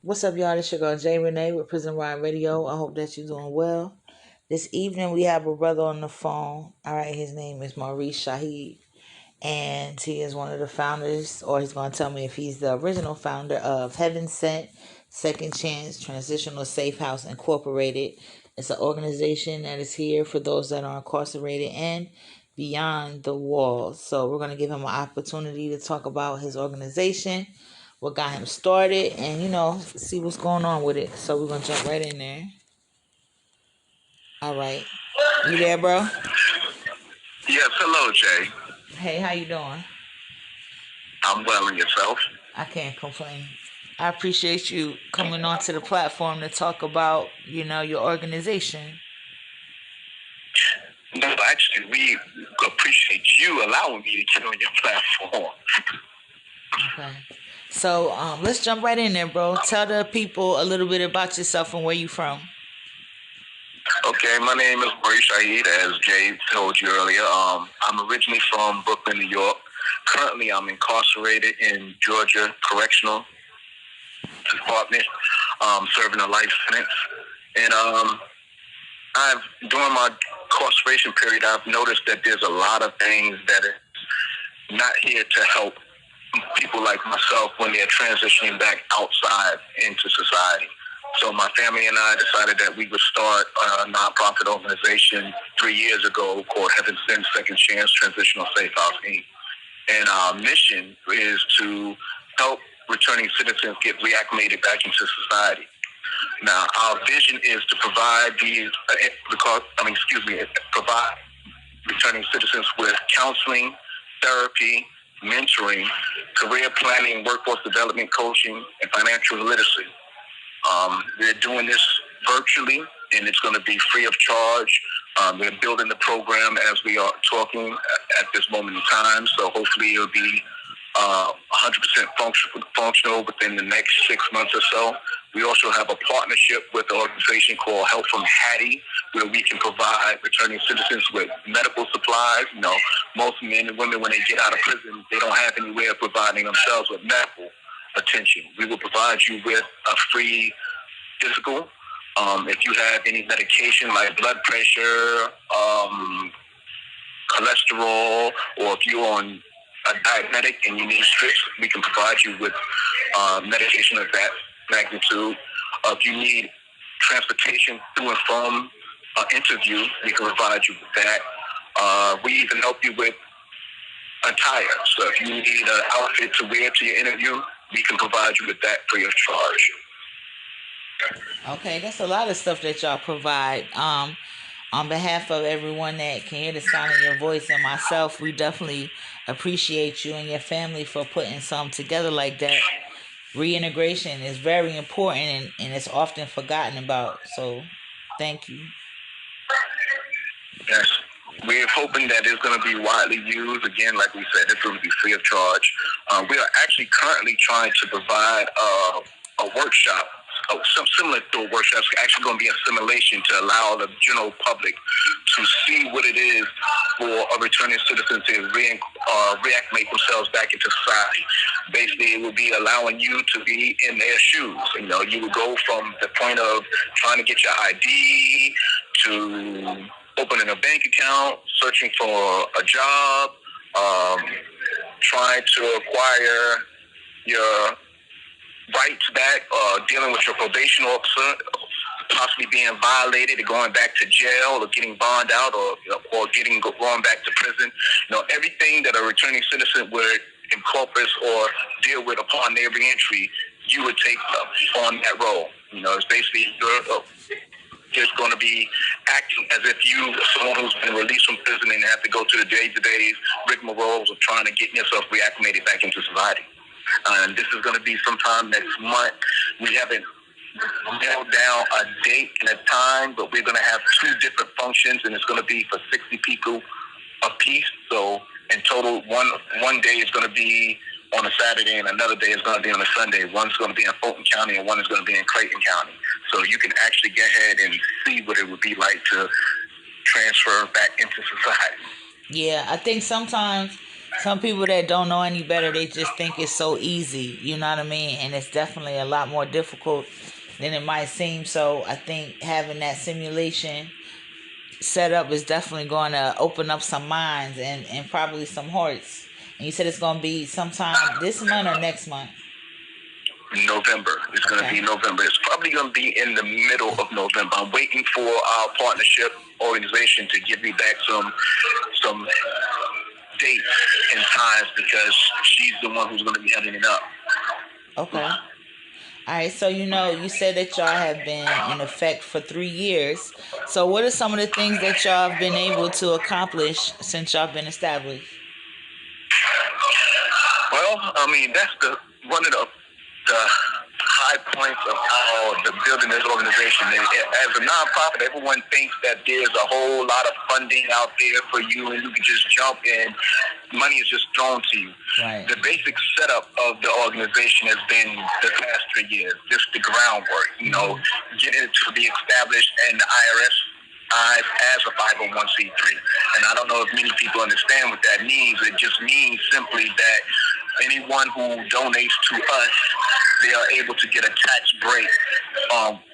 What's up, y'all? This your girl J Renee with Riot Radio. I hope that you're doing well. This evening we have a brother on the phone. All right, his name is Maurice Shahid, and he is one of the founders, or he's going to tell me if he's the original founder of Heaven Sent Second Chance Transitional Safehouse Incorporated. It's an organization that is here for those that are incarcerated and beyond the walls. So we're going to give him an opportunity to talk about his organization, what got him started, and see what's going on with it. So we're gonna jump right in there. All right, you there, bro? Yes, hello, Jay. Hey, how you doing? I'm well, and yourself? I can't complain. I appreciate you coming onto the platform to talk about, your organization. No, actually, we appreciate you allowing me to get on your platform. Okay. So let's jump right in there, bro. Tell the people a little bit about yourself and where you from. Okay, my name is Maurice Shahid, as Jay told you earlier. I'm originally from Brooklyn, New York. Currently, I'm incarcerated in Georgia Correctional Department, serving a life sentence. And during my incarceration period, I've noticed that there's a lot of things that are not here to help people like myself when they're transitioning back outside into society. So my family and I decided that we would start a nonprofit organization 3 years ago called Heaven Sent Second Chance Transitional Safehouse INC. And our mission is to help returning citizens get reacclimated back into society. Now, our vision is to provide provide returning citizens with counseling, therapy, mentoring, career planning, workforce development, coaching, and financial literacy. We're doing this virtually, and it's going to be free of charge. We're building the program as we are talking at this moment in time, so hopefully it'll be 100% functional within the next 6 months or so. We also have a partnership with an organization called Help from Hattie, where we can provide returning citizens with medical supplies. Most men and women, when they get out of prison, they don't have any way of providing themselves with medical attention. We will provide you with a free physical. If you have any medication like blood pressure, cholesterol, or if you're on a diabetic and you need strips, we can provide you with medication of that magnitude. If you need transportation to and from an interview, we can provide you with that. We even help you with attire. So if you need an outfit to wear to your interview, we can provide you with that free of charge. Okay, that's a lot of stuff that y'all provide. On behalf of everyone that can hear the sound of your voice and myself, we definitely appreciate you and your family for putting something together like that. Reintegration is very important and it's often forgotten about. So, thank you. Yes. We're hoping that it's going to be widely used. Again, like we said, it's going to be free of charge. We are actually currently trying to provide a workshop, similar to a workshop. It's actually going to be a simulation to allow the general public to see what it is for a returning citizen to reacclimate themselves back into society. Basically, it will be allowing you to be in their shoes. You would go from the point of trying to get your ID to opening a bank account, searching for a job, trying to acquire your rights back, dealing with your probation officer, possibly being violated, or going back to jail, or getting bonded out, or going back to prison. Everything that a returning citizen would encompass or deal with upon their reentry, you would take on that role. It's basically just going to be acting as if you, someone who's been released from prison and have to go to the day-to-day rigmaroles of trying to get yourself reacclimated back into society. And this is going to be sometime next month. We haven't nailed down a date and a time, but we're going to have 2 different functions, and it's going to be for 60 people a piece. So in total, one day is going to be on a Saturday, and another day is going to be on a Sunday. One's going to be in Fulton County, and one is going to be in Clayton County. So you can actually get ahead and see what it would be like to transfer back into society. Yeah, I think sometimes Some people that don't know any better, they just think it's so easy. You know what I mean? And it's definitely a lot more difficult than it might seem. So I think having that simulation set up is definitely going to open up some minds and probably some hearts. And you said it's going to be sometime this month or next month? November. It's going to be November. It's probably going to be in the middle of November. I'm waiting for our partnership organization to give me back some dates and times because she's the one who's going to be heading it up. Okay. All right. So, you said that y'all have been in effect for 3 years. So what are some of the things that y'all have been able to accomplish since y'all been established? Well, I mean, that's one of the high points of how the building this organization. As a nonprofit, everyone thinks that there's a whole lot of funding out there for you and you can just jump in. Money is just thrown to you. Right. The basic setup of the organization has been the past 3 years, just the groundwork, getting it to be established and the IRS as a 501c3. And I don't know if many people understand what that means. It just means simply that anyone who donates to us, they are able to get a tax break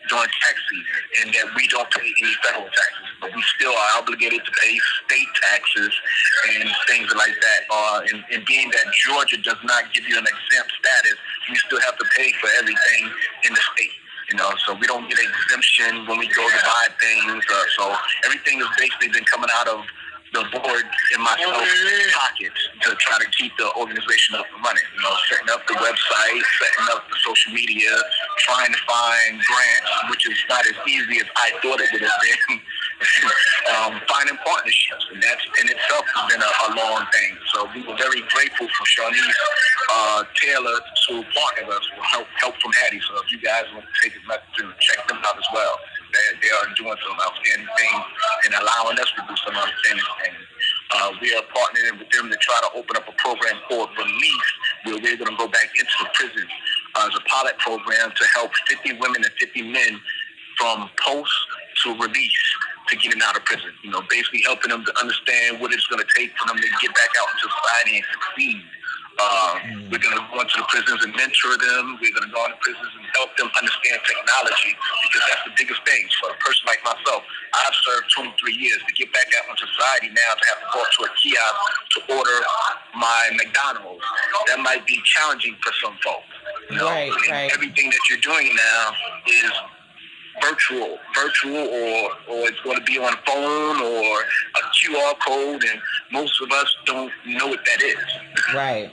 during tax season, and that we don't pay any federal taxes, but we still are obligated to pay state taxes and things like that. And being that Georgia does not give you an exempt status, we still have to pay for everything in the state. So we don't get an exemption when we go to buy things. So everything has basically been coming out of the board in myself pockets to try to keep the organization up and running. Setting up the website, setting up the social media, trying to find grants, which is not as easy as I thought it would have been. Finding partnerships, and that in itself has been a long thing. So we were very grateful for Shawnee's Taylor to partner with us with help from Hattie. So if you guys want to take a minute to check them out as well, they are doing some outstanding things and allowing us to do some outstanding things. We are partnering with them to try to open up a program called Release, where we're going to go back into the prison as a pilot program to help 50 women and 50 men from post to release to getting out of prison. Basically helping them to understand what it's going to take for them to get back out into society and succeed. We're going to go into the prisons and mentor them. We're going to go into prisons and help them understand technology, because that's the biggest thing. For a person like myself, I've served 23 years. To get back out into society now, to have to go up to a kiosk to order my McDonald's, that might be challenging for some folks. Right. Everything that you're doing now is virtual, or it's going to be on a phone or a QR code, and most of us don't know what that is. Right.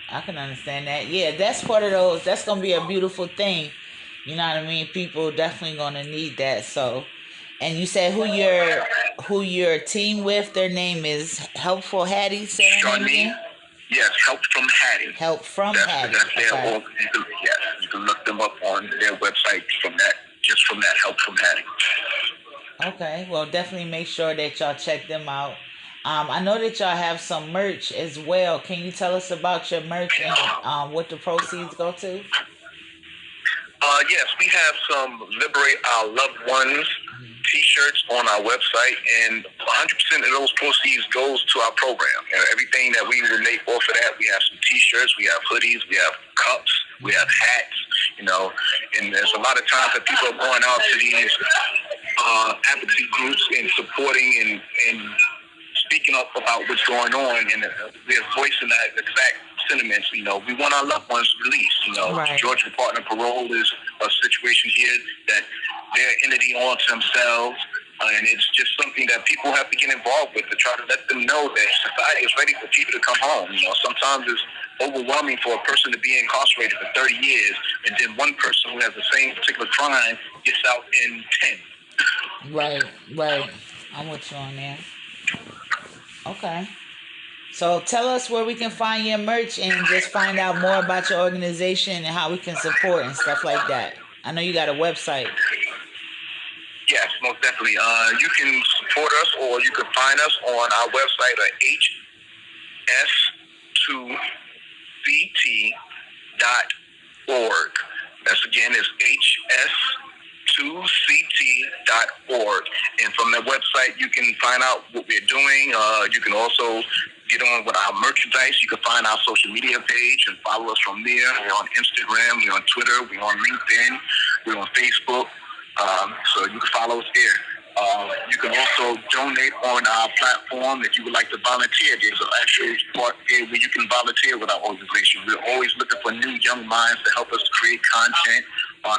I can understand that. Yeah, that's part of those. That's going to be a beautiful thing. You know what I mean? People definitely going to need that. So, and you said who your team with? Their name is Helpful Hattie. Say their name again? Yes, Help from Hattie. Help from Hattie. That's their yes, you can look them up on their website from that. Just from that, Help from Hattie. Okay, well, definitely make sure that y'all check them out. I know that y'all have some merch as well. Can you tell us about your merch and what the proceeds go to? Yes, we have some Liberate Our Loved Ones T-shirts on our website, and 100% of those proceeds goes to our program. Everything that we will make off of that, we have some T-shirts, we have hoodies, we have cups, we have hats, and there's a lot of times that people are going out to these advocacy groups and supporting and speaking up about what's going on, and they're voicing that exact sentiments. We want our loved ones released. Right. Georgia Department of Parole is a situation here that they're entity onto themselves, and it's just something that people have to get involved with to try to let them know that society is ready for people to come home. Sometimes it's overwhelming for a person to be incarcerated for 30 years, and then one person who has the same particular crime gets out in 10. Right. I'm with you on that. Okay. So tell us where we can find your merch and just find out more about your organization and how we can support and stuff like that. I know you got a website. Yes, most definitely. You can support us, or you can find us on our website at hs2ct.org. That's again is hs2ct.org. And from that website, you can find out what we're doing. You can also get on with our merchandise, you can find our social media page and follow us from there. We're on Instagram, we're on Twitter, we're on LinkedIn, we're on Facebook. So you can follow us there. You can also donate on our platform if you would like to volunteer. There's an actual part there where you can volunteer with our organization. We're always looking for new young minds to help us create content,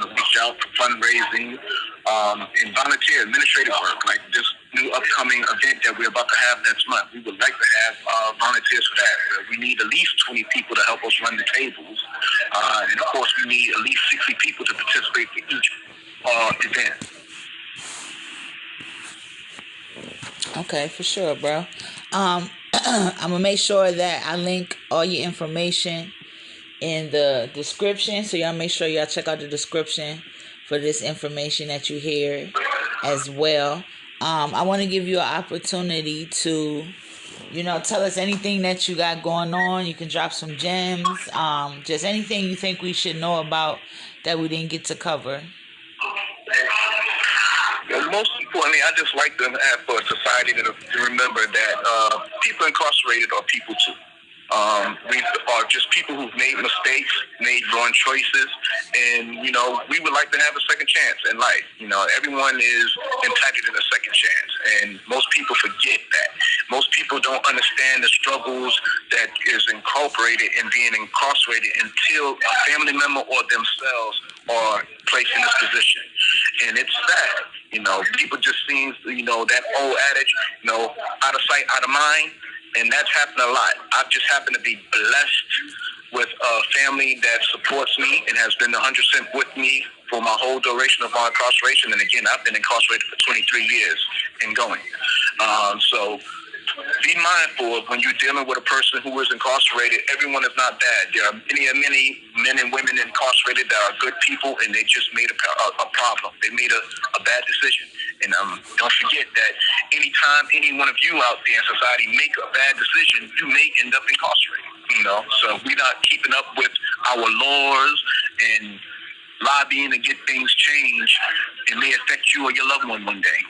to reach out for fundraising, and volunteer administrative work, like this new upcoming event that we're about to have next month. We would like to have volunteers for that. We need at least 20 people to help us run the tables. And of course, we need at least 60 people to participate for each event. Okay, for sure, bro. I'm gonna make sure that I link all your information in the description, so y'all make sure y'all check out the description for this information that you hear as well. I want to give you an opportunity to, tell us anything that you got going on. You can drop some gems, just anything you think we should know about that we didn't get to cover. Most importantly, I just like to have for society to remember that people incarcerated are people too. We are just people who've made mistakes, made wrong choices, and we would like to have a second chance in life. Everyone is entitled to a second chance, and most people forget that. Most people don't understand the struggles that is incorporated in being incarcerated until a family member or themselves are placed in this position. And it's sad. People just seem, that old adage, out of sight, out of mind. And that's happened a lot. I've just happened to be blessed with a family that supports me and has been 100% with me for my whole duration of my incarceration. And again, I've been incarcerated for 23 years and going. So be mindful of when you're dealing with a person who is incarcerated. Everyone is not bad. There are many men and women incarcerated that are good people, and they just made a problem. They made a bad decision. And don't forget that anytime any one of you out there in society make a bad decision, you may end up incarcerated. So if we're not keeping up with our laws and lobbying to get things changed, it may affect you or your loved one day.